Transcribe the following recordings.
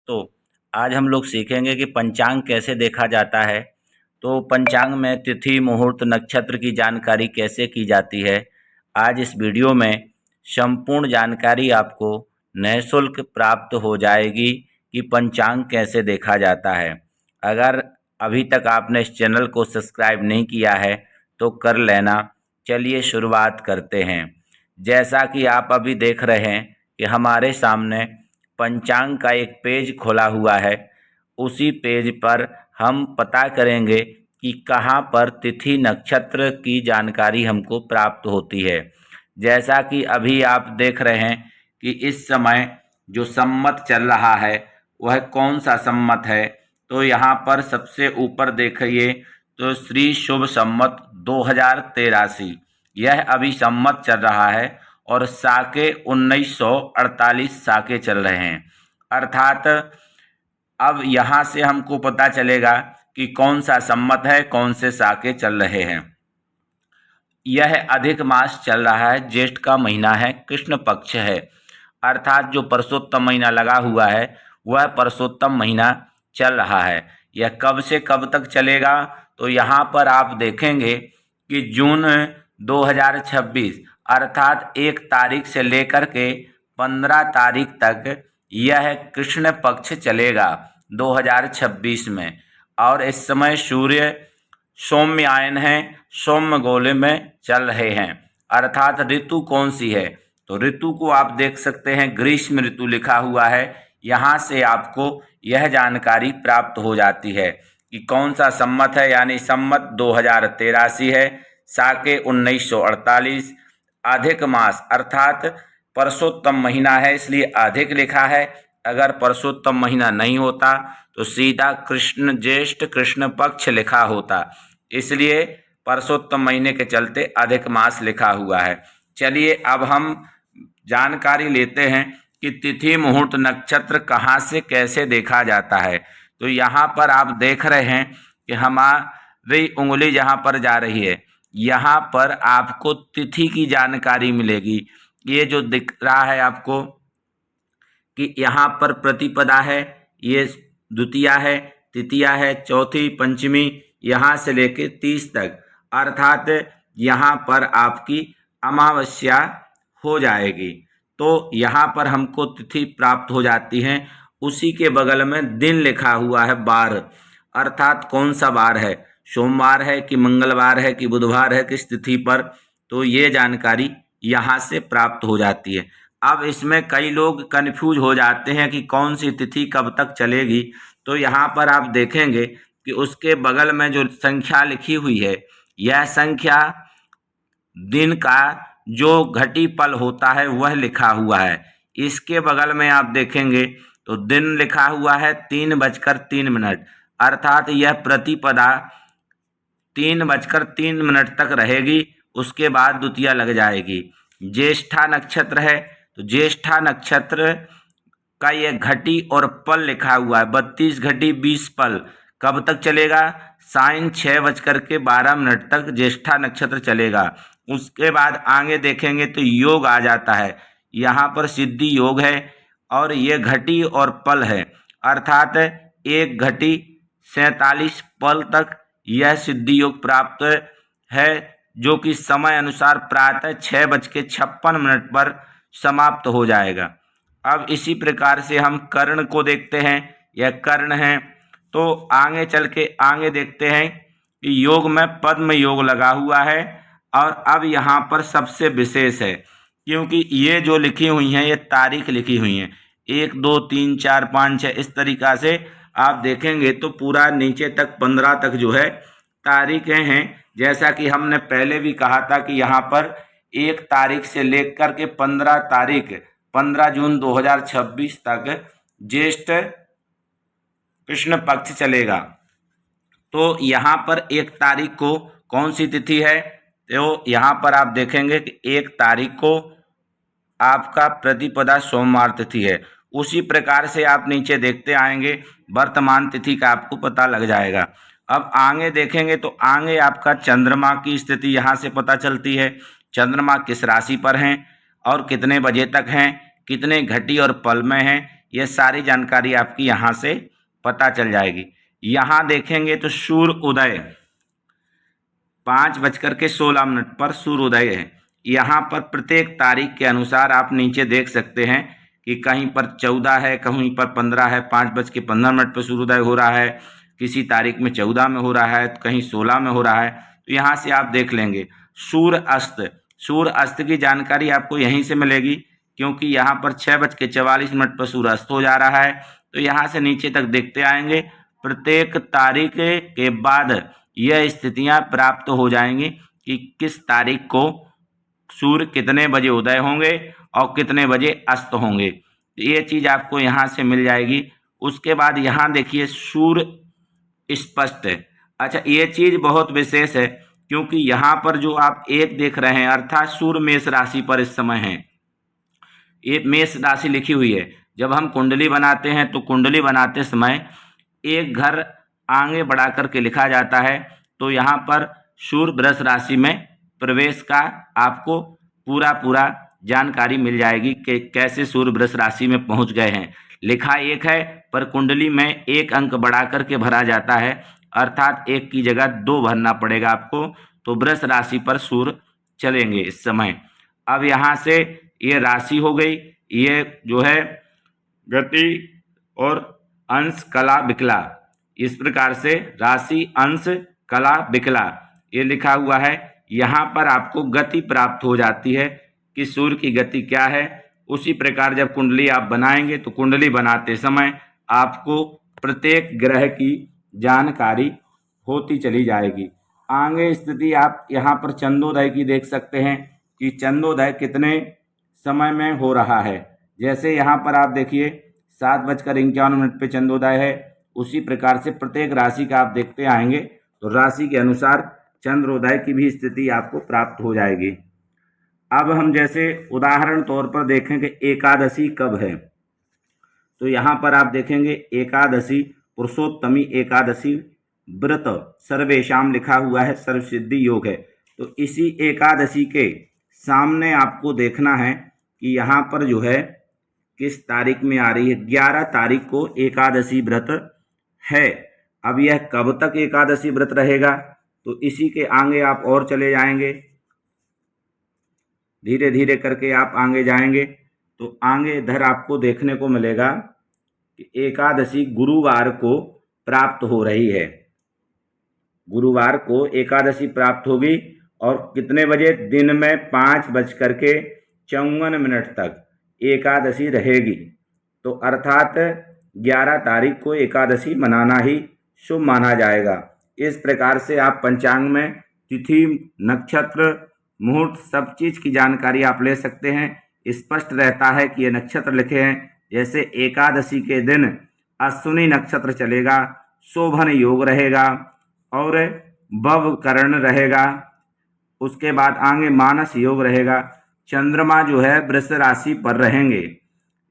तो आज हम लोग सीखेंगे कि पंचांग कैसे देखा जाता है। तो पंचांग में तिथि, मुहूर्त, नक्षत्र की जानकारी कैसे की जाती है। आज इस वीडियो में संपूर्ण जानकारी आपको निःशुल्क प्राप्त हो जाएगी कि पंचांग कैसे देखा जाता है। अगर अभी तक आपने इस चैनल को सब्सक्राइब नहीं किया है तो कर लेना। चलिए शुरुआत करते हैं। जैसा कि आप अभी देख रहे हैं कि हमारे सामने पंचांग का एक पेज खोला हुआ है। उसी पेज पर हम पता करेंगे कि कहाँ पर तिथि नक्षत्र की जानकारी हमको प्राप्त होती है। जैसा कि अभी आप देख रहे हैं कि इस समय जो संवत चल रहा है वह कौन सा संवत है। तो यहाँ पर सबसे ऊपर देखिए तो श्री शुभ संवत 2083 यह अभी संवत चल रहा है और साके 1948 साके चल रहे हैं। अर्थात अब यहाँ से हमको पता चलेगा कि कौन सा संवत है, कौन से साके चल रहे हैं। यह अधिक मास चल रहा है, ज्येष्ठ का महीना है, कृष्ण पक्ष है। अर्थात जो परसोत्तम महीना लगा हुआ है वह परसोत्तम महीना चल रहा है। यह कब से कब तक चलेगा तो यहाँ पर आप देखेंगे कि जून 2026 अर्थात 1 तारीख से लेकर के 15 तारीख तक यह कृष्ण पक्ष चलेगा 2026 में। और इस समय सूर्य सौम्यायन है, सौम्य गोले में चल रहे हैं। अर्थात ऋतु कौन सी है तो ऋतु को आप देख सकते हैं, ग्रीष्म ऋतु लिखा हुआ है। यहाँ से आपको यह जानकारी प्राप्त हो जाती है कि कौन सा संवत है, यानी संवत 2083 है, साके 1948, अधिक मास अर्थात परसोत्तम महीना है इसलिए अधिक लिखा है। अगर परसोत्तम महीना नहीं होता तो सीधा कृष्ण ज्येष्ठ कृष्ण पक्ष लिखा होता, इसलिए परसोत्तम महीने के चलते अधिक मास लिखा हुआ है। चलिए अब हम जानकारी लेते हैं कि तिथि मुहूर्त नक्षत्र कहाँ से कैसे देखा जाता है। तो यहाँ पर आप देख रहे हैं कि हमारी उंगली जहाँ पर जा रही है यहाँ पर आपको तिथि की जानकारी मिलेगी। ये जो दिख रहा है आपको कि यहाँ पर प्रतिपदा है, ये द्वितीया है, तृतीया है, चौथी, पंचमी, यहाँ से लेकर 30 तक। अर्थात यहाँ पर आपकी अमावस्या हो जाएगी तो यहाँ पर हमको तिथि प्राप्त हो जाती है। उसी के बगल में दिन लिखा हुआ है वार, अर्थात कौन सा वार है, सोमवार है कि मंगलवार है कि बुधवार है, किस तिथि पर, तो ये जानकारी यहाँ से प्राप्त हो जाती है। अब इसमें कई लोग कन्फ्यूज हो जाते हैं कि कौन सी तिथि कब तक चलेगी। तो यहाँ पर आप देखेंगे कि उसके बगल में जो संख्या लिखी हुई है यह संख्या दिन का जो घटी पल होता है वह लिखा हुआ है। इसके बगल में आप देखेंगे तो दिन लिखा हुआ है 3:03, अर्थात यह प्रतिपदा 3:03 तक रहेगी, उसके बाद द्वितीया लग जाएगी। ज्येष्ठा नक्षत्र है तो ज्येष्ठा नक्षत्र का यह घटी और पल लिखा हुआ है 32 घटी 20 पल। कब तक चलेगा, सायं 6:12 तक ज्येष्ठा नक्षत्र चलेगा। उसके बाद आगे देखेंगे तो योग आ जाता है, यहाँ पर सिद्धि योग है और ये घटी और पल है, अर्थात 1 घटी 47 पल तक यह सिद्धि योग प्राप्त है, जो कि समय अनुसार प्रातः 6:56 पर समाप्त हो जाएगा। अब इसी प्रकार से हम कर्ण को देखते हैं, यह कर्ण है। तो आगे चल के आगे देखते हैं कि योग में पद्म योग लगा हुआ है। और अब यहाँ पर सबसे विशेष है क्योंकि ये जो लिखी हुई हैं ये तारीख लिखी हुई हैं 1 2 3 4 5 6 इस तरीक़ा से आप देखेंगे तो पूरा नीचे तक 15 तक जो है तारीखें हैं। जैसा कि हमने पहले भी कहा था कि यहाँ पर 1 तारीख से लेकर के 15 तारीख 15 जून 2026 तक ज्येष्ठ कृष्ण पक्ष चलेगा। तो यहाँ पर 1 तारीख को कौन सी तिथि है तो यहाँ पर आप देखेंगे कि 1 तारीख को आपका प्रतिपदा सोमवार तिथि है। उसी प्रकार से आप नीचे देखते आएंगे वर्तमान तिथि का आपको पता लग जाएगा। अब आगे देखेंगे तो आगे आपका चंद्रमा की स्थिति यहाँ से पता चलती है, चंद्रमा किस राशि पर हैं और कितने बजे तक हैं, कितने घटी और पल में हैं, ये सारी जानकारी आपकी यहाँ से पता चल जाएगी। यहाँ देखेंगे तो सूर्य उदय 5:16 पर सूर्य उदय है। यहाँ पर प्रत्येक तारीख के अनुसार आप नीचे देख सकते हैं कि कहीं पर 14 है, कहीं पर 15 है, 5:15 पर सूर्योदय हो रहा है, किसी तारीख में 14 में हो रहा है, कहीं 16 में हो रहा है। तो यहाँ से आप देख लेंगे। सूर्य अस्त की जानकारी आपको यहीं से मिलेगी, क्योंकि यहाँ पर 6:44 पर सूर्य अस्त हो जा रहा है। तो यहाँ से नीचे तक देखते आएंगे, प्रत्येक तारीख के बाद यह स्थितियाँ प्राप्त हो जाएंगी कि किस तारीख को सूर्य कितने बजे उदय होंगे और कितने बजे अस्त होंगे। ये चीज़ आपको यहाँ से मिल जाएगी। उसके बाद यहाँ देखिए सूर्य स्पष्ट है। अच्छा, ये चीज़ बहुत विशेष है, क्योंकि यहाँ पर जो आप एक देख रहे हैं अर्थात सूर्य मेष राशि पर इस समय है। ये मेष राशि लिखी हुई है। जब हम कुंडली बनाते हैं तो कुंडली बनाते समय एक घर आगे बढ़ा करके लिखा जाता है। तो यहाँ पर सूर्य वृष राशि में प्रवेश का आपको पूरा जानकारी मिल जाएगी कि कैसे सूर्य वृष राशि में पहुँच गए हैं। लिखा एक है पर कुंडली में एक अंक बढ़ा करके भरा जाता है, अर्थात एक की जगह 2 भरना पड़ेगा आपको। तो वृष राशि पर सूर्य चलेंगे इस समय। अब यहाँ से ये राशि हो गई, ये जो है गति और अंश कला विकला, इस प्रकार से राशि अंश कला विकला ये लिखा हुआ है। यहाँ पर आपको गति प्राप्त हो जाती है कि सूर्य की गति क्या है। उसी प्रकार जब कुंडली आप बनाएंगे तो कुंडली बनाते समय आपको प्रत्येक ग्रह की जानकारी होती चली जाएगी। आगे स्थिति आप यहाँ पर चंद्रोदय की देख सकते हैं कि चंद्रोदय कितने समय में हो रहा है। जैसे यहाँ पर आप देखिए 7:51 पे चंद्रोदय है, उसी प्रकार से प्रत्येक राशि का आप देखते आएंगे तो राशि के अनुसार चंद्रोदय की भी स्थिति आपको प्राप्त हो जाएगी। अब हम जैसे उदाहरण तौर पर देखें कि एकादशी कब है, तो यहाँ पर आप देखेंगे एकादशी पुरुषोत्तमी एकादशी व्रत सर्वेशाम लिखा हुआ है, सर्वसिद्धि योग है। तो इसी एकादशी के सामने आपको देखना है कि यहाँ पर जो है किस तारीख में आ रही है। 11 तारीख को एकादशी व्रत है। अब यह कब तक एकादशी व्रत रहेगा, तो इसी के आगे आप और चले जाएंगे, धीरे धीरे करके आप आगे जाएंगे तो आगे इधर आपको देखने को मिलेगा कि एकादशी गुरुवार को प्राप्त हो रही है। गुरुवार को एकादशी प्राप्त होगी और कितने बजे, दिन में 5:54 तक एकादशी रहेगी। तो अर्थात 11 तारीख को एकादशी मनाना ही शुभ माना जाएगा। इस प्रकार से आप पंचांग में तिथि, नक्षत्र, मुहूर्त सब चीज़ की जानकारी आप ले सकते हैं। स्पष्ट रहता है कि ये नक्षत्र लिखे हैं। जैसे एकादशी के दिन अश्विनी नक्षत्र चलेगा, शोभन योग रहेगा और भव करण रहेगा। उसके बाद आगे मानस योग रहेगा। चंद्रमा जो है वृष राशि पर रहेंगे।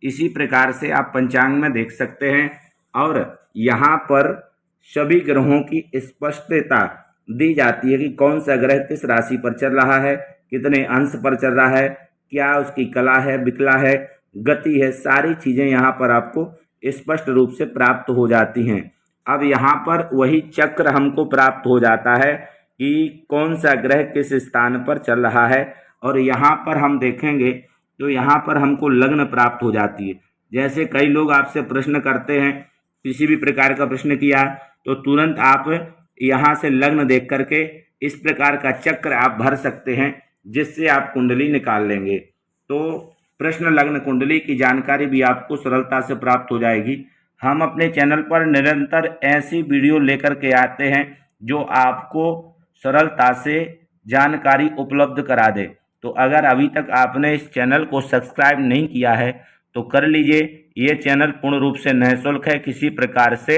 इसी प्रकार से आप पंचांग में देख सकते हैं और यहाँ पर सभी ग्रहों की स्पष्टता दी जाती है कि कौन सा ग्रह किस राशि पर चल रहा है, कितने अंश पर चल रहा है, क्या उसकी कला है, विकला है, गति है। सारी चीज़ें यहाँ पर आपको स्पष्ट रूप से प्राप्त हो जाती हैं। अब यहाँ पर वही चक्र हमको प्राप्त हो जाता है कि कौन सा ग्रह किस स्थान पर चल रहा है। और यहाँ पर हम देखेंगे तो यहाँ पर हमको लग्न प्राप्त हो जाती है। जैसे कई लोग आपसे प्रश्न करते हैं, किसी भी प्रकार का प्रश्न किया तो तुरंत आप यहाँ से लग्न देख करके इस प्रकार का चक्र आप भर सकते हैं, जिससे आप कुंडली निकाल लेंगे। तो प्रश्न लग्न कुंडली की जानकारी भी आपको सरलता से प्राप्त हो जाएगी। हम अपने चैनल पर निरंतर ऐसी वीडियो लेकर के आते हैं जो आपको सरलता से जानकारी उपलब्ध करा दे। तो अगर अभी तक आपने इस चैनल को सब्सक्राइब नहीं किया है तो कर लीजिए। ये चैनल पूर्ण रूप से निःशुल्क है, किसी प्रकार से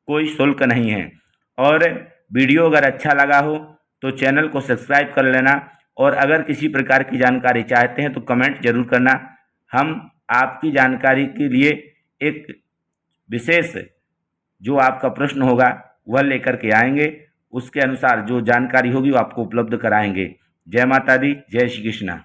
कोई शुल्क नहीं है। और वीडियो अगर अच्छा लगा हो तो चैनल को सब्सक्राइब कर लेना। और अगर किसी प्रकार की जानकारी चाहते हैं तो कमेंट जरूर करना। हम आपकी जानकारी के लिए एक विशेष जो आपका प्रश्न होगा वह लेकर के आएंगे। उसके अनुसार जो जानकारी होगी वो आपको उपलब्ध कराएंगे। जय माता दी, जय श्री कृष्णा।